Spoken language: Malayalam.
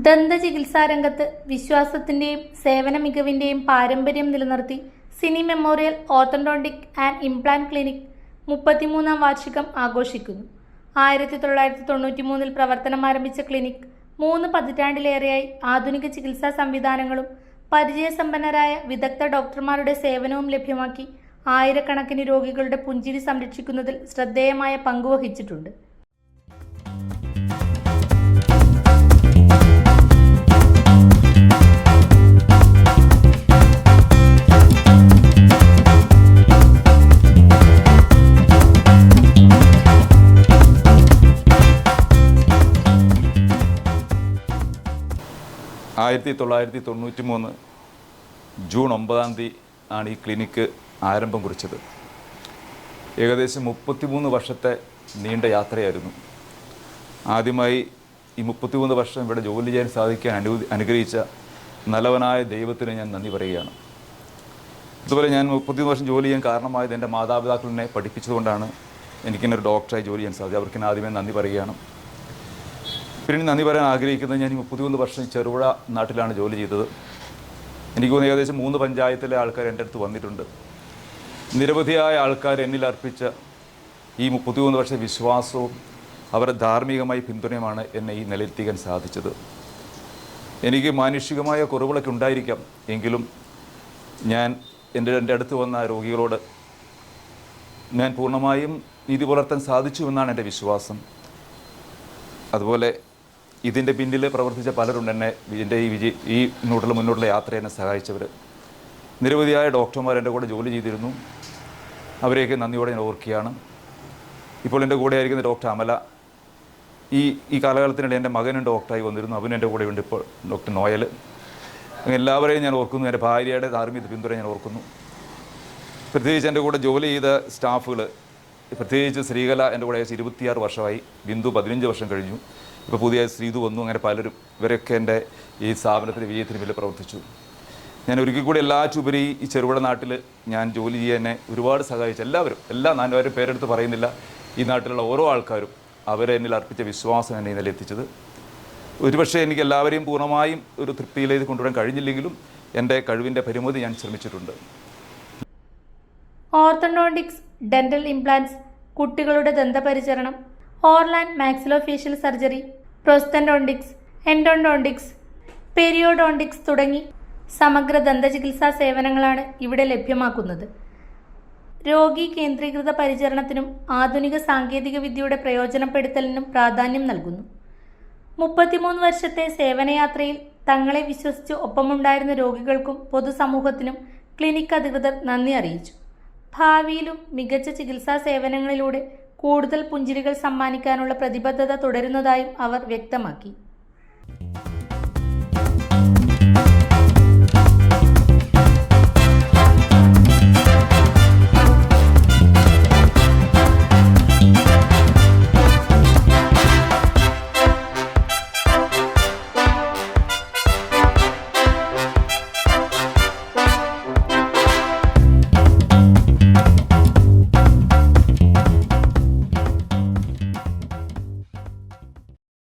ദന്തചികിത്സാ രംഗത്ത് വിശ്വാസത്തിന്റെയും സേവന മികവിന്റെയും പാരമ്പര്യം നിലനിർത്തി Sini memorial orthodontic and implant clinic 33-ാം വാർഷികം ആഘോഷിക്കുന്നു. 1993 പ്രവർത്തനം ആരംഭിച്ച ക്ലിനിക് 3 പതിറ്റാണ്ടിലേറെയായി ആധുനിക ചികിത്സാ സംവിധാനങ്ങളും പരിചയസമ്പന്നരായ വിദഗ്ധ ഡോക്ടർമാരുടെ സേവനവും ലഭ്യമാക്കി ആയിരക്കണക്കിന് രോഗികളുടെ പുഞ്ചിരി സംരക്ഷിക്കുന്നതിൽ ശ്രദ്ധേയമായ പങ്കുവഹിച്ചിട്ടുണ്ട്. ആയിരത്തി 1993 ജൂൺ 9-ാം തീയതി ആണ് ഈ ക്ലിനിക്ക് ആരംഭം കുറിച്ചത്. ഏകദേശം 33 വർഷത്തെ നീണ്ട യാത്രയായിരുന്നു. ആദ്യമായി ഈ 33 വർഷം ഇവിടെ ജോലി ചെയ്യാൻ സാധിക്കാൻ അനുഗ്രഹിച്ച നല്ലവനായ ദൈവത്തിന് ഞാൻ നന്ദി പറയുകയാണ്. അതുപോലെ ഞാൻ 33 വർഷം ജോലി ചെയ്യാൻ കാരണമായത് എൻ്റെ മാതാപിതാക്കൾ എന്നെ പഠിപ്പിച്ചതുകൊണ്ടാണ് എനിക്കിന്നൊരു ഡോക്ടറായി ജോലി ചെയ്യാൻ സാധിച്ചത്. അവർക്ക് ആദ്യമേ നന്ദി പറയുകയാണ്. പിന്നെ നന്ദി പറയാൻ ആഗ്രഹിക്കുന്നത്, ഞാൻ ഈ 33 വർഷം ചെറുപുഴ നാട്ടിലാണ് ജോലി ചെയ്തത്. എനിക്ക് തോന്നുന്നു ഏകദേശം 3 പഞ്ചായത്തിലെ ആൾക്കാർ എൻ്റെ അടുത്ത് വന്നിട്ടുണ്ട്. നിരവധിയായ ആൾക്കാർ എന്നിൽ അർപ്പിച്ച ഈ 33 വർഷ വിശ്വാസവും അവരുടെ ധാർമ്മികമായ പിന്തുണയുമാണ് എന്നെ ഈ നിലയിലെത്തിക്കാൻ സാധിച്ചത്. എനിക്ക് മാനുഷികമായ കുറവുകളൊക്കെ ഉണ്ടായിരിക്കാം, എങ്കിലും ഞാൻ എൻ്റെ അടുത്ത് വന്ന രോഗികളോട് ഞാൻ പൂർണ്ണമായും നീതി പുലർത്താൻ സാധിച്ചു എന്നാണ് എൻ്റെ വിശ്വാസം. അതുപോലെ ഇതിൻ്റെ പിന്നിൽ പ്രവർത്തിച്ച പലരുണ്ട്. എൻ്റെ ഈ മുന്നോട്ടുള്ള യാത്ര എന്നെ സഹായിച്ചവർ. നിരവധിയായ ഡോക്ടർമാർ എൻ്റെ കൂടെ ജോലി ചെയ്തിരുന്നു. അവരെയൊക്കെ നന്ദിയോടെ ഞാൻ ഓർക്കുകയാണ്. ഇപ്പോൾ എൻ്റെ കൂടെ ആയിരിക്കുന്ന ഡോക്ടർ അമല. ഈ കാലഘട്ടത്തിനിടെ എൻ്റെ മകനും ഡോക്ടറായി വന്നിരുന്നു. അവനും എൻ്റെ കൂടെ ഉണ്ട് ഇപ്പോൾ, ഡോക്ടർ നോയൽ. അങ്ങനെ എല്ലാവരെയും ഞാൻ ഓർക്കുന്നു. എൻ്റെ ഭാര്യയുടെ ധാർമ്മിക പിന്തുണ ഞാൻ ഓർക്കുന്നു. പ്രത്യേകിച്ച് എൻ്റെ കൂടെ ജോലി ചെയ്ത സ്റ്റാഫുകൾ, പ്രത്യേകിച്ച് ശ്രീകല എൻ്റെ കൂടെ 26 വർഷമായി, ബിന്ദു 15 വർഷം കഴിഞ്ഞു, ഇപ്പോൾ പുതിയ ശ്രീതു വന്നു. അങ്ങനെ പലരും, ഇവരൊക്കെ എൻ്റെ ഈ സ്ഥാപനത്തിൻ്റെ വിജയത്തിന് വേണ്ടി പ്രവർത്തിച്ചു. ഞാൻ ഒരിക്കൽ കൂടി എല്ലാറ്റുപരി ഈ ചെറുപുഴ നാട്ടിൽ ഞാൻ ജോലി ചെയ്യാൻ എന്നെ ഒരുപാട് സഹായിച്ച എല്ലാവരും, നാലുപേരും പേരെടുത്ത് പറയുന്നില്ല, ഈ നാട്ടിലുള്ള ഓരോ ആൾക്കാരും അവരെ എന്നിൽ അർപ്പിച്ച വിശ്വാസം എന്നെ ഇന്നലെ എത്തിച്ചത്. ഒരുപക്ഷെ എനിക്ക് എല്ലാവരെയും പൂർണ്ണമായും ഒരു തൃപ്തിയിലേക്ക് കൊണ്ടുവരാൻ കഴിഞ്ഞില്ലെങ്കിലും എൻ്റെ കഴിവിൻ്റെ പരിമിതി ഞാൻ ശ്രമിച്ചിട്ടുണ്ട്. ഓർത്തഡോണ്ടിക്സ്, ഡെന്റൽ ഇംപ്ലാന്റ്സ്, കുട്ടികളുടെ ദന്തപരിചരണം, oral and maxillofacial surgery, prosthodontics, endodontics, periodontics തുടങ്ങി സമഗ്ര ദന്തചികിത്സാ സേവനങ്ങളാണ് ഇവിടെ ലഭ്യമാക്കുന്നത്. രോഗി കേന്ദ്രീകൃത പരിചരണത്തിനും ആധുനിക സാങ്കേതിക വിദ്യയുടെ പ്രയോജനപ്പെടുത്തലിനും പ്രാധാന്യം നൽകുന്നു. 33 വർഷത്തെ സേവനയാത്രയിൽ തങ്ങളെ വിശ്വസിച്ച് ഒപ്പമുണ്ടായിരുന്ന രോഗികൾക്കും പൊതുസമൂഹത്തിനും ക്ലിനിക് അധികൃതർ നന്ദി അറിയിച്ചു. ഭാവിയിലും മികച്ച ചികിത്സാ സേവനങ്ങളിലൂടെ കൂടുതൽ പുഞ്ചിരികൾ സമ്മാനിക്കാനുള്ള പ്രതിബദ്ധത തുടരുന്നതായും അവർ വ്യക്തമാക്കി.